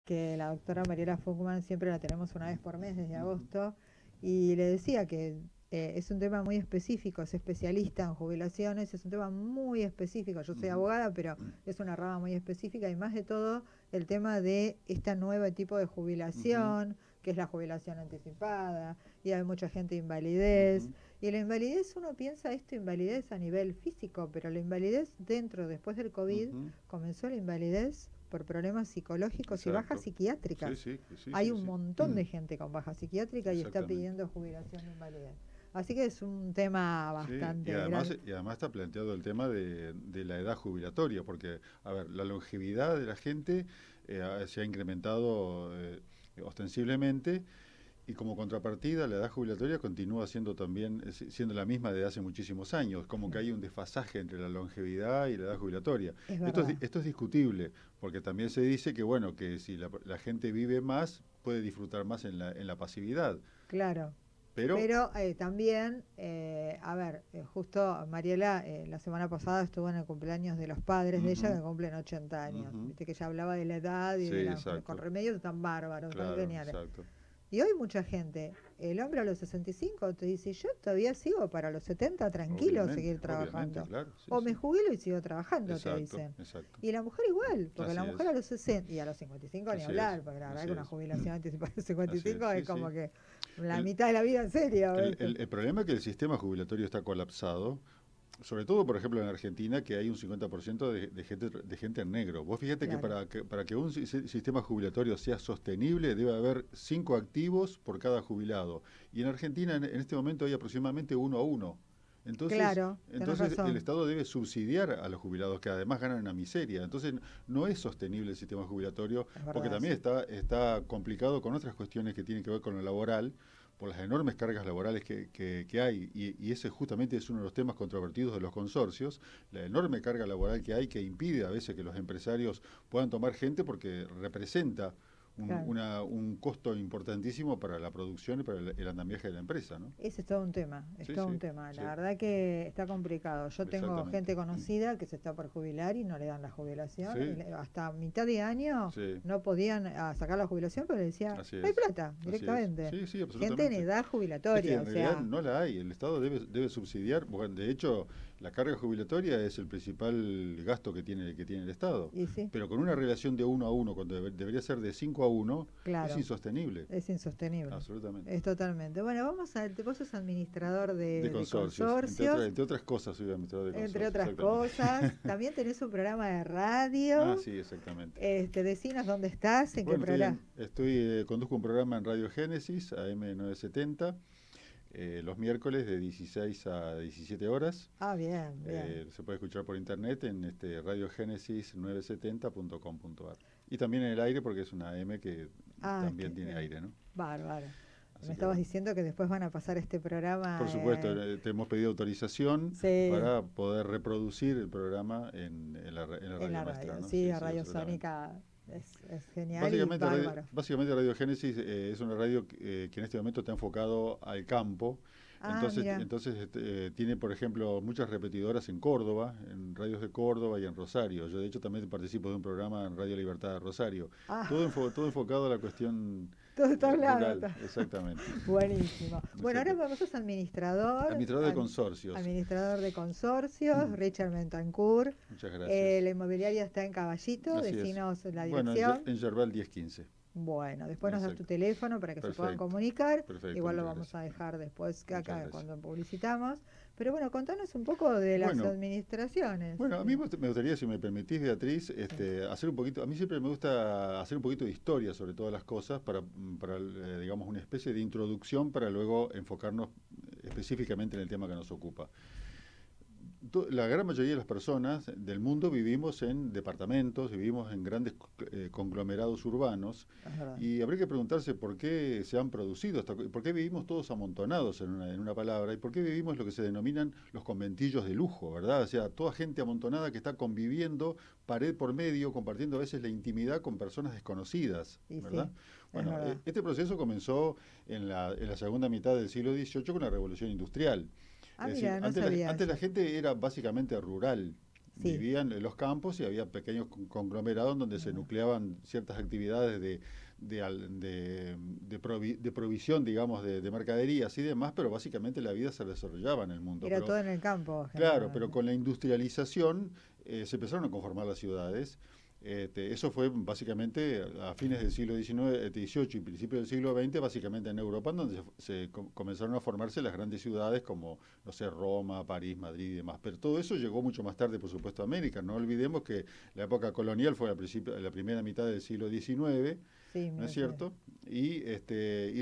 que la doctora Mariela Fuchman siempre la tenemos una vez por mes desde agosto, y le decía que es un tema muy específico, es especialista en jubilaciones, es un tema muy específico. Yo soy abogada, pero es una rama muy específica, y más de todo el tema de este nuevo tipo de jubilación, que es la jubilación anticipada, y hay mucha gente de invalidez. Y la invalidez, uno piensa esto, invalidez a nivel físico, pero la invalidez después del COVID, comenzó la invalidez por problemas psicológicos y bajas Exacto. Sí, psiquiátricas. sí, sí, Hay sí, un sí. montón de gente con baja psiquiátrica y está Exactamente. pidiendo jubilación de invalidez. Así que es un tema Sí, bastante grande. y además está planteado el tema de la edad jubilatoria, porque, a ver, la longevidad de la gente se ha incrementado ostensiblemente, y como contrapartida la edad jubilatoria continúa siendo también siendo la misma desde hace muchísimos años, como que hay un desfasaje entre la longevidad y la edad jubilatoria. Es verdad. Esto es discutible, porque también se dice que, bueno, que si la gente vive más, puede disfrutar más en la pasividad. Claro. Pero, Pero también, a ver, justo Mariela la semana pasada estuvo en el cumpleaños de los padres de ella, ujú, que cumplen 80 años. ujú, Viste que ella hablaba de la edad y sí, de con exacto, remedios tan bárbaros, tan claro, geniales. exacto. Y hoy mucha gente, el hombre a los 65 te dice, yo todavía sigo para los 70 tranquilo seguir Obviamente, trabajando. claro, sí, O me sí. jubilo y sigo trabajando, te Exacto, dicen. exacto. Y la mujer igual, porque Así la mujer a es, los 60 y a los 55 ni así es, hablar, porque la verdad así que una es, jubilación anticipada a los así es, 55 es sí, como sí. que la El, mitad de la vida en serio, ¿viste? el problema es que el sistema jubilatorio está colapsado, sobre todo, por ejemplo, en Argentina, que hay un 50% de gente en negro. Vos fíjate que Claro. para que un sistema jubilatorio sea sostenible, debe haber 5 activos por cada jubilado. Y en Argentina, en este momento, hay aproximadamente 1 a 1. Claro, tenés Entonces el razón, Estado debe subsidiar a los jubilados, que además ganan una miseria. Entonces no es sostenible el sistema jubilatorio, es porque verdad también eso. está complicado con otras cuestiones que tienen que ver con lo laboral, por las enormes cargas laborales que hay, y ese justamente es uno de los temas controvertidos de los consorcios, la enorme carga laboral que hay, que impide a veces que los empresarios puedan tomar gente, porque representa Claro. un costo importantísimo para la producción y para el andamiaje de la empresa, ¿no? Ese es todo un tema, es Sí, todo un sí, tema. sí, La verdad que está complicado. Yo tengo exactamente. gente conocida que se está por jubilar y no le dan la jubilación. Sí, Hasta mitad de año sí, no podían sacar la jubilación, pero le decía, así no hay es, plata, así es. directamente. Sí, sí, Gente en absolutamente. edad Es que jubilatoria, en o realidad sea, no la hay, el Estado debe subsidiar, bueno, de hecho la carga jubilatoria es el principal gasto que tiene el Estado, y sí, pero con una relación de 1 a 1, cuando debería ser de 5 a 1, es claro, insostenible, es insostenible. absolutamente. Es totalmente. Bueno, vamos a ver, vos sos administrador De de consorcios, consorcios, entre otras cosas soy administrador de entre consorcios, otras exactamente. cosas. También tenés un programa de Ah, radio. sí, exactamente. Decinos dónde estás, en qué Bueno, programa. conduzco un programa en Radio Génesis, AM 970, los miércoles de 16 a 17 horas. Ah, bien, bien. Se puede escuchar por internet en radiogenesis970.com.ar. Y también en el aire, porque es una AM que Ah, también tiene aire, ¿no? bárbaro. Me Así que estabas bueno. diciendo que después van a pasar este Por programa. supuesto, te hemos pedido autorización Sí, para poder reproducir el programa en la en radio la nuestra, radio. ¿no? Sí, Sí, a sí, Radio absolutamente. Sónica es genial y bárbaro. Básicamente Radio Génesis es una radio que en este momento está enfocado al campo. Ah, mira. Entonces tiene, por ejemplo, muchas repetidoras en Córdoba, en radios de Córdoba y en Rosario. Yo, de hecho, también participo de un programa en Radio Libertad de Rosario. Ah, Todo enfocado a la cuestión todo está hablado. rural, exactamente. Buenísimo. Bueno, ahora Exacto. vos sos administrador, Administrador de consorcios. administrador de consorcios, Richard Mentancourt. Muchas gracias. La inmobiliaria está en Caballito, Así es. decinos la Bueno, dirección. en Yerbal 1015. Bueno, después nos das tu Exacto. teléfono para que se puedan Perfecto. comunicar. Perfecto, Igual lo muchas vamos gracias. a dejar después que Muchas acá gracias. cuando publicitamos. Pero bueno, contanos un poco de las Bueno, administraciones. Bueno, a mí me gustaría, si me permitís, Beatriz, Sí. hacer un poquito, a mí siempre me gusta hacer un poquito de historia sobre todas las cosas digamos, una especie de introducción para luego enfocarnos específicamente en el tema que nos ocupa. La gran mayoría de las personas del mundo vivimos en departamentos, vivimos en grandes conglomerados urbanos, Es verdad. y habría que preguntarse por qué se han producido, por qué vivimos todos amontonados en una palabra, y por qué vivimos lo que se denominan los conventillos de lujo, ¿verdad? O sea, toda gente amontonada que está conviviendo pared por medio, compartiendo a veces la intimidad con personas desconocidas, Y sí, ¿verdad? es Bueno, verdad. este proceso comenzó en la segunda mitad del siglo XVIII con la Revolución Industrial. Ah, Es decir, mira, no sabía antes la eso. gente era básicamente rural, Sí. vivían en los campos y había pequeños conglomerados donde se nucleaban ciertas actividades de provisión, digamos, de mercaderías y demás, pero básicamente la vida se desarrollaba en el mundo. Era Pero, todo en el campo, claro, pero generalmente. con la industrialización se empezaron a conformar las ciudades. Eso fue básicamente a fines del siglo XIX, XVIII y principios del siglo XX, básicamente en Europa, donde comenzaron a formarse las grandes ciudades como, no sé, Roma, París, Madrid y demás. Pero todo eso llegó mucho más tarde, por supuesto, a América. No olvidemos que la época colonial fue la primera mitad del siglo XIX, Sí, ¿no es cierto? Y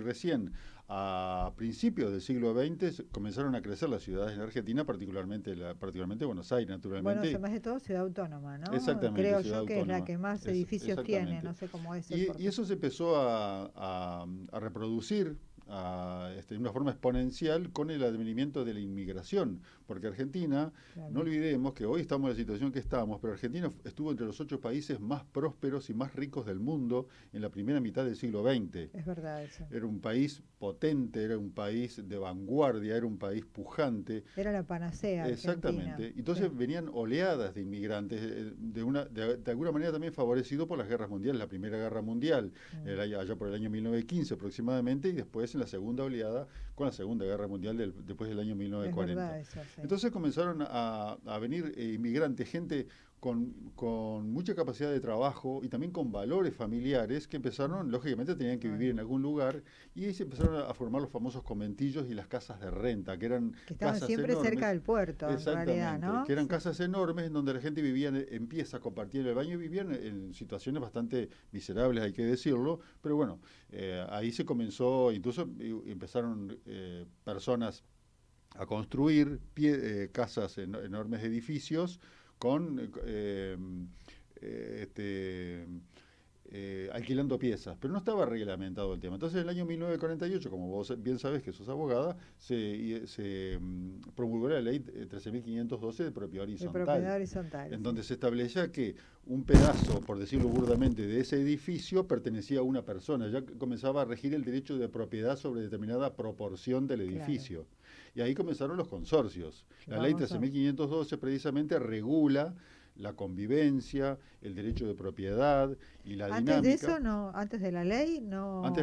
recién a principios del siglo XX comenzaron a crecer las ciudades en Argentina, particularmente Buenos Aires, bueno, naturalmente. además de todo, ciudad autónoma, ¿no? Exactamente, Creo ciudad yo que es la autónoma. que más edificios tiene, Exactamente. no sé cómo es en Y eso se empezó a reproducir de una forma exponencial con el advenimiento de la inmigración, porque Argentina, no Claro, olvidemos que hoy estamos en la situación que estamos, pero Argentina estuvo entre los 8 países más prósperos y más ricos del mundo en la primera mitad del siglo XX. es verdad eso. Era un país potente, era un país de vanguardia, era un país pujante. Era la panacea Argentina. Exactamente. Entonces Sí. venían oleadas de inmigrantes, de alguna manera también favorecido por las guerras mundiales, la Primera Guerra Mundial, Mm, allá por el año 1915 aproximadamente, y después en la segunda oleada con la Segunda Guerra Mundial después del año es 1940. verdad eso, sí. Entonces comenzaron a venir inmigrantes, gente con mucha capacidad de trabajo y también con valores familiares que empezaron, lógicamente tenían que vivir Bueno, en algún lugar, y ahí se empezaron a formar los famosos conventillos y las casas de renta, que eran que estaban casas siempre cerca enormes. del puerto, en realidad, Exactamente, ¿no? que eran Sí. casas enormes en donde la gente vivía en piezas, compartía el baño y vivían en situaciones bastante miserables, hay que decirlo, pero bueno, ahí se comenzó, incluso empezaron personas a construir casas, enormes edificios con este, alquilando piezas, pero no estaba reglamentado el tema. Entonces, en el año 1948, como vos bien sabés que sos abogada, se promulgó la ley 13.512 de propiedad De propiedad horizontal, horizontal, en sí. donde se establecía que un pedazo, por decirlo burdamente, de ese edificio pertenecía a una persona. Ya comenzaba a regir el derecho de propiedad sobre determinada proporción del Claro. edificio. Y ahí comenzaron los consorcios. El La ley famoso. 13.512 precisamente regula la convivencia, el derecho de propiedad y la Antes de dinámica. eso, no, antes de la ley, Antes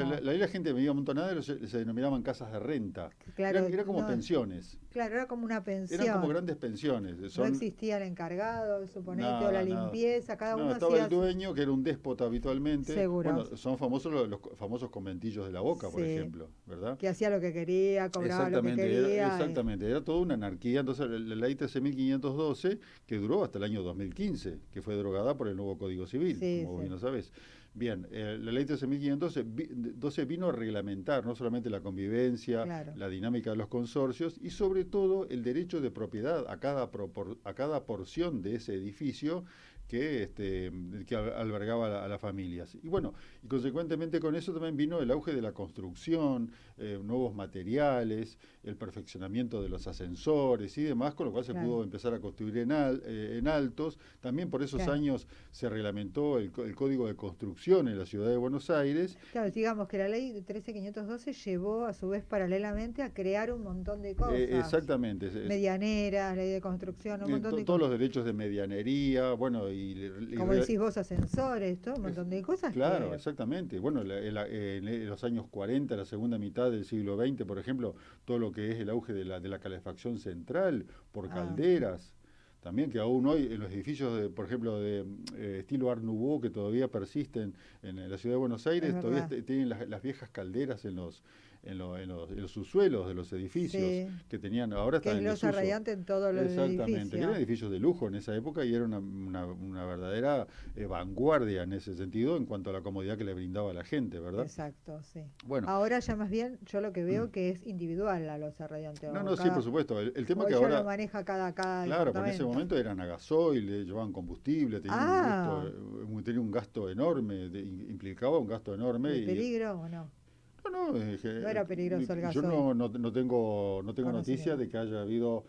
no. la ley la gente vivía amontonada y se denominaban casas de renta. Claro, Era como no, pensiones. claro, era como una Eran como pensión. grandes pensiones. No existía el encargado, suponete, o la Nada, nada. limpieza, cada No, uno estaba hacía el dueño, que era un déspota habitualmente. seguro. Bueno, son famosos los famosos conventillos de la Boca, por Sí, ejemplo, ¿verdad? que hacía lo que quería, cobraba lo que quería. Exactamente, era toda una anarquía. Entonces, la ley 13.512, que duró hasta el año 2015, que fue derogada por el nuevo Código Civil, Sí, como sí, bien lo sabes. Bien, la ley 13.512 vino a reglamentar no solamente la convivencia, claro. la dinámica de los consorcios y sobre todo el derecho de propiedad a a cada porción de ese edificio que albergaba a las familias. Y bueno, y consecuentemente con eso también vino el auge de la construcción, nuevos materiales, el perfeccionamiento de los ascensores y demás, con lo cual se Claro, pudo empezar a construir en altos. También por esos claro. años se reglamentó el Código de Construcción en la ciudad de Buenos Aires. Claro, digamos que la ley de 13.512 llevó a su vez paralelamente a crear un montón de cosas. Exactamente. Medianeras, ley de construcción, un montón de Todos los cosas. derechos de medianería, bueno, Como decís vos, ascensores, todo un es- montón de cosas claro, que... exactamente. Bueno, en los años 40, la segunda mitad del siglo XX, por ejemplo, todo lo que es el auge de la calefacción central por Ah, calderas. También que aún hoy en los edificios, por ejemplo, de estilo Art Nouveau, que todavía persisten en la ciudad de Buenos es Aires, todavía verdad. tienen las viejas calderas en los subsuelos de los edificios, Sí, que tenían, ahora que están es en losa desuso. radiante en todos los Exactamente, que eran edificios. edificios de lujo en esa época y era una verdadera vanguardia en ese sentido en cuanto a la comodidad que le brindaba a la gente, ¿verdad? Exacto, sí. Bueno, Ahora ya más bien yo lo que veo que es individual la losa radiante. no, O no, sí, por cada, supuesto. El tema que hoy ya lo ahora, maneja cada claro, porque en ese departamento. momento eran a gasoil, llevaban combustible, Ah, tenía un gasto enorme, implicaba un gasto enorme ¿de y peligro o no? no, No era peligroso el yo gasoil, no tengo noticia conocimiento. de que haya habido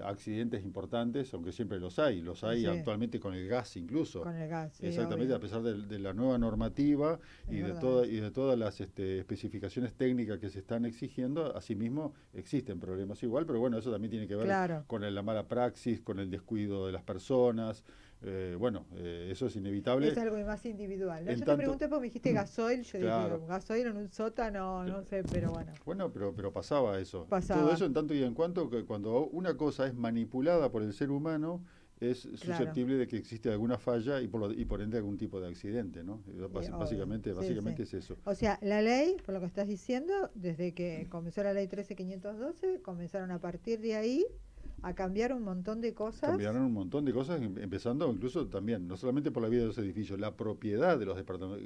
accidentes importantes, aunque siempre los hay Sí, actualmente con el gas incluso. con el gas, sí, Exactamente, obvio. a pesar de la nueva normativa Es verdad y eso. de todas las especificaciones técnicas que se están exigiendo, asimismo existen problemas igual, pero bueno, eso también tiene que ver Claro. con la mala praxis, con el descuido de las personas. Eso es inevitable. Es algo más individual, ¿no? En Yo te tanto, pregunté porque me dijiste gasoil, yo dije, claro. gasoil en un sótano, no sé, pero bueno, Bueno, pero pasaba eso. Todo pasaba, eso en tanto y en cuanto que cuando una cosa es manipulada por el ser humano, es claro. susceptible de que existe alguna falla y por ende algún tipo de accidente, ¿no? Obvio. Sí, sí. Básicamente es eso. O sea, la ley, por lo que estás diciendo, desde que comenzó la ley 13512, comenzaron a partir de ahí a cambiar un montón de cosas. Cambiaron un montón de cosas, empezando incluso también, no solamente por la vida de los edificios, la propiedad de los departamentos.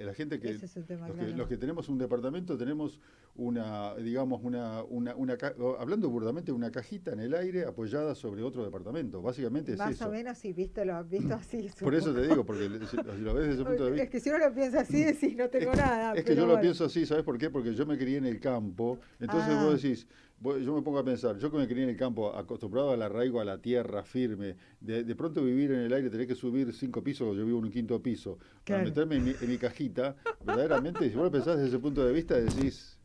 La gente que, Ese es el tema, los claro. que tenemos un departamento, tenemos digamos, hablando burdamente, una cajita en el aire apoyada sobre otro departamento. Básicamente es Más o eso. menos, sí, visto así, Por eso te supongo. digo, porque si lo ves desde ese punto de Es vista. que si uno lo piensa así, decís, no tengo nada, Es que yo pero lo bueno. pienso así, ¿sabes por qué? Porque yo me crié en el campo, entonces Ah, vos decís, yo me pongo a pensar, yo que me crié en el campo, acostumbrado al arraigo a la tierra firme, de pronto vivir en el aire, tener que subir 5 pisos, yo vivo en un 5.º piso, para claro. meterme en mi cajita, verdaderamente, si vos lo pensás desde ese punto de vista, decís,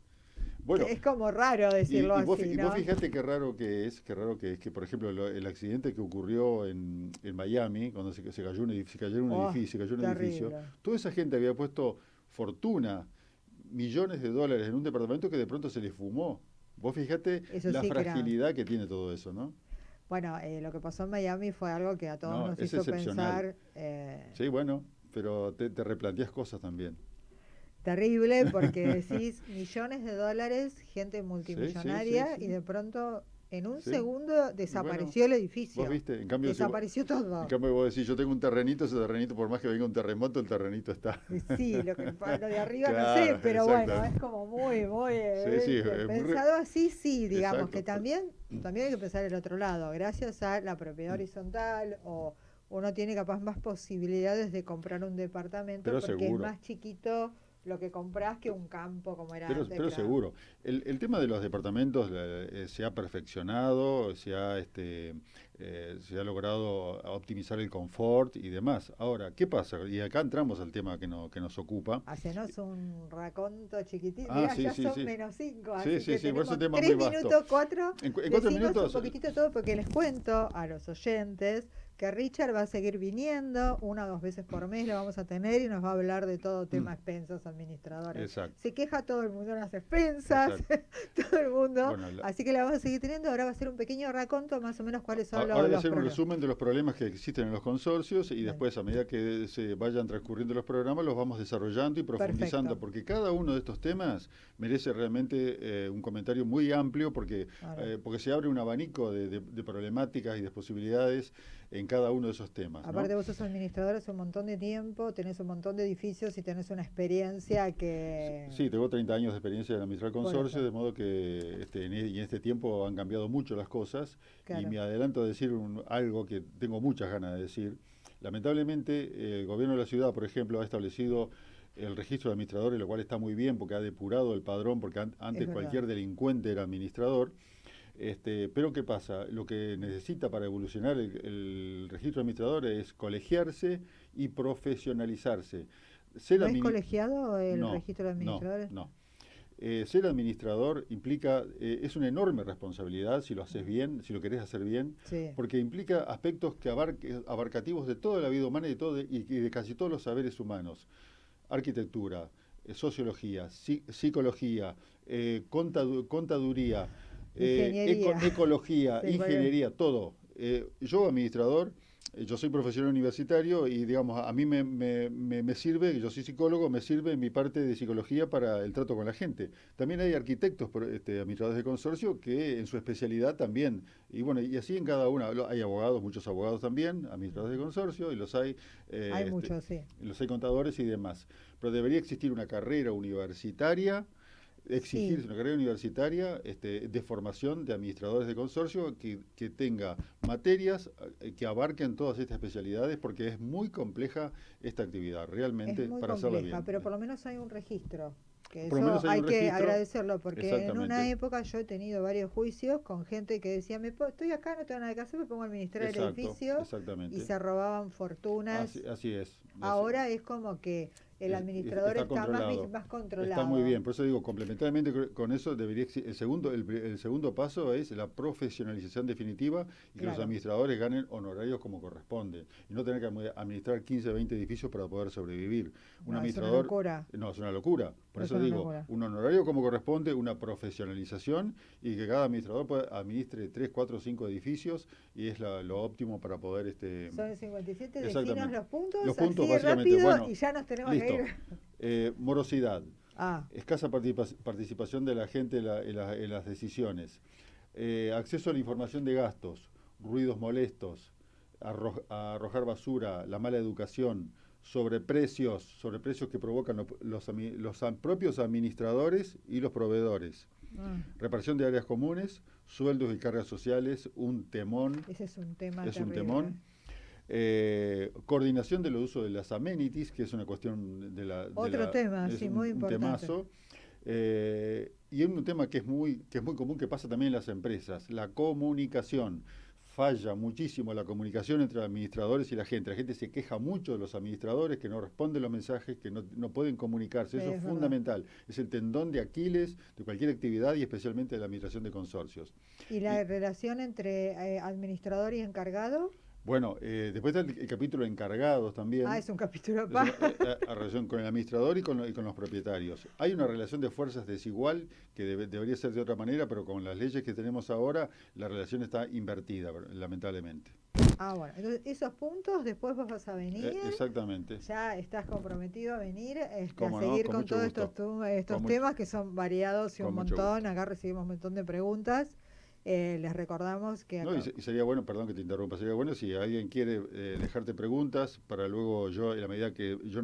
bueno, Que es como raro decirlo así, y vos ¿no? fíjate qué raro que es que, por ejemplo, el accidente que ocurrió en Miami, cuando se cayó un edificio, Oh, se cayó un edificio, terrible. toda esa gente había puesto fortuna, millones de dólares en un departamento que de pronto se les fumó. Vos fíjate Eso la sí que era. fragilidad que tiene todo eso, ¿no? Bueno, lo que pasó en Miami fue algo que a todos No, nos es hizo excepcional. pensar Sí, bueno, pero te replanteas cosas también. terrible porque decís millones de dólares, gente Sí, sí, sí, multimillonaria y sí, de pronto en un sí. segundo Y bueno, desapareció el vos edificio, viste, en cambio, desapareció en todo. cambio vos decís, yo tengo un terrenito, ese terrenito, por más que venga un terremoto, el terrenito está. Y sí, lo de arriba no sé, Claro, pero bueno, es exactamente. como muy Sí, sí, pensado así, sí, digamos que exacto. también hay que pensar el otro lado, gracias a la propiedad horizontal o uno tiene capaz más posibilidades de comprar un departamento Pero porque es seguro. más chiquito lo que comprás que un campo como era antes, Pero claro. seguro. El tema de los departamentos se ha perfeccionado, se ha logrado optimizar el confort y demás. Ahora, ¿qué pasa? Y acá entramos al tema que nos ocupa. Hacenos un raconto chiquitito, Ah, mirá, sí, ya sí, son sí. -5, Sí, así sí, que sí, por ese tenemos tema muy 3 minutos, vasto. 4, En decinos un minutos, poquitito todo porque les cuento a los oyentes que Richard va a seguir viniendo 1 o 2 veces por mes, lo vamos a tener y nos va a hablar de todo tema expensas, administradores. exacto, Se queja todo el mundo en las expensas, exacto. todo el mundo, Bueno, así que la vamos a seguir teniendo. Ahora va a ser un pequeño raconto más o menos cuáles son ahora voy a los hacer un problemas. resumen de los problemas que existen en los consorcios y Dale. después, a medida que se vayan transcurriendo los programas, los vamos desarrollando y profundizando, Perfecto. porque cada uno de estos temas merece realmente un comentario muy amplio, Ahora. porque se abre un abanico de problemáticas y de posibilidades en cada uno de esos temas, ¿no? Aparte vos sos administrador hace un montón de tiempo, tenés un montón de edificios y tenés una experiencia que... Sí, tengo 30 años de experiencia en administrar Por consorcios, eso, de modo que en este tiempo han cambiado mucho las cosas y claro, me adelanto a decir algo que tengo muchas ganas de decir. Lamentablemente, el gobierno de la ciudad, por ejemplo, ha establecido el registro de administradores, lo cual está muy bien porque ha depurado el padrón, porque es antes verdad. cualquier delincuente era administrador. Pero ¿qué pasa? Lo que necesita para evolucionar el registro de administradores es colegiarse y profesionalizarse. Ser ¿No es colegiado el no, registro de no, administradores? no. Ser administrador implica, es una enorme responsabilidad si lo haces bien, si lo querés hacer bien, Sí, porque implica aspectos abarcativos de toda la vida humana y de casi todos los saberes humanos. Arquitectura, sociología, psicología, contaduría, ingeniería. ecología, Sí, ingeniería, todo. Yo, administrador, yo soy profesor universitario y, digamos, a mí me sirve, yo soy psicólogo, me sirve mi parte de psicología para el trato con la gente. También hay arquitectos, administradores de consorcio, que en su especialidad también, y bueno, y así en cada una, hay abogados, muchos abogados también, administradores de consorcio, y Hay muchos, sí. los hay contadores y demás. Pero debería existir una carrera universitaria, Sí, exigirse una carrera universitaria de formación de administradores de consorcio que tenga materias que abarquen todas estas especialidades porque es muy compleja esta actividad, es realmente, muy para hacerla compleja, bien. pero por lo menos hay un registro. Que Por lo menos eso hay hay un que registro. agradecerlo, porque en una Exactamente. época yo he tenido varios juicios con gente que decía, estoy acá, no tengo nada que hacer, me pongo a administrar el Exacto, edificio y exactamente. se robaban fortunas. Así es. Ahora es como que el administrador Está está controlado. más Está muy controlado. bien. Por eso digo, complementariamente con eso debería el segundo paso es la profesionalización definitiva y que los Claro. administradores ganen honorarios como corresponde. Y no tener que administrar 15, 20 edificios para poder sobrevivir. Un No, es una administrador. locura. No, es una locura. Por Es eso una digo, locura. un honorario como corresponde, una profesionalización y que cada administrador administre 3, 4, 5 edificios y es lo óptimo para poder... Son 57, Exactamente. decinos los puntos, Los puntos, así básicamente, rápido, bueno, y ya nos tenemos listo. que ir. Morosidad, Ah, escasa participación de la gente en las decisiones, acceso a la información de gastos, ruidos molestos, arrojar basura, la mala educación, sobreprecios que provocan los propios administradores y los proveedores, reparación de áreas comunes, sueldos y cargas sociales, un temón. ese es un tema Es un terrible. temón. Coordinación de los usos de las amenities, que es una cuestión Otro tema, es sí, muy un importante. temazo. Y un tema que es muy común, que pasa también en las empresas, la comunicación. Falla muchísimo la comunicación entre los administradores y la gente. La gente se queja mucho de los administradores que no responden los mensajes, que no pueden comunicarse. Eso es verdad. fundamental. Es el tendón de Aquiles de cualquier actividad y especialmente de la administración de consorcios. ¿Y la relación entre administrador y encargado? Bueno, después está el capítulo encargados también. Ah, es un capítulo Es aparte. una relación con el administrador y con los propietarios. Hay una relación de fuerzas desigual que debería ser de otra manera, pero con las leyes que tenemos ahora, la relación está invertida, lamentablemente. Ah, bueno, entonces esos puntos después vos vas a venir. Exactamente. Ya estás comprometido a venir a Cómo no, seguir con con mucho todos gusto. estos Con temas que son variados y con un mucho montón. Acá recibimos un montón de preguntas. Les recordamos que No, acá... y sería bueno, perdón que te interrumpa, sería bueno si alguien quiere dejarte preguntas para luego yo, en la medida que yo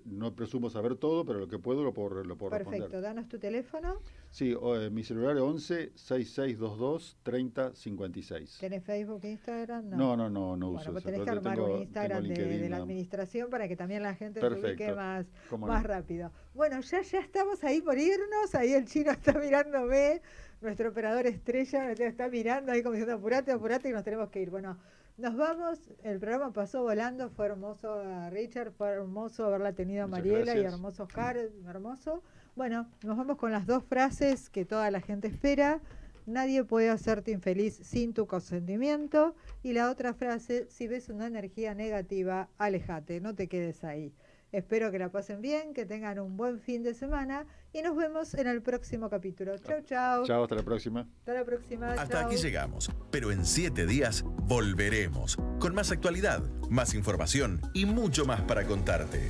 no presumo saber todo, pero lo que puedo lo puedo Perfecto, responder. danos tu teléfono. Sí, mi celular es 11 6622 3056. ¿Tenés Facebook, Instagram? No Bueno, uso pues eso. tenés que pero armar un Instagram tengo LinkedIn de la nada más. administración para que también la gente se ubique Perfecto. más Cómo más no. rápido. Bueno, ya estamos ahí por irnos. Ahí el chino está mirándome. Nuestro operador estrella me está mirando ahí como diciendo apurate y nos tenemos que ir. Bueno, nos vamos. El programa pasó volando. Fue hermoso Richard, fue hermoso haberla tenido a Muchas Mariela y gracias. hermoso Oscar, hermoso. Bueno, nos vamos con las dos frases que toda la gente espera. Nadie puede hacerte infeliz sin tu consentimiento. Y la otra frase, si ves una energía negativa, aléjate, no te quedes ahí. Espero que la pasen bien, que tengan un buen fin de semana y nos vemos en el próximo capítulo. Chau, chau. Chao, hasta la próxima. Hasta la próxima. Hasta chau. aquí llegamos, pero en 7 días volveremos con más actualidad, más información y mucho más para contarte.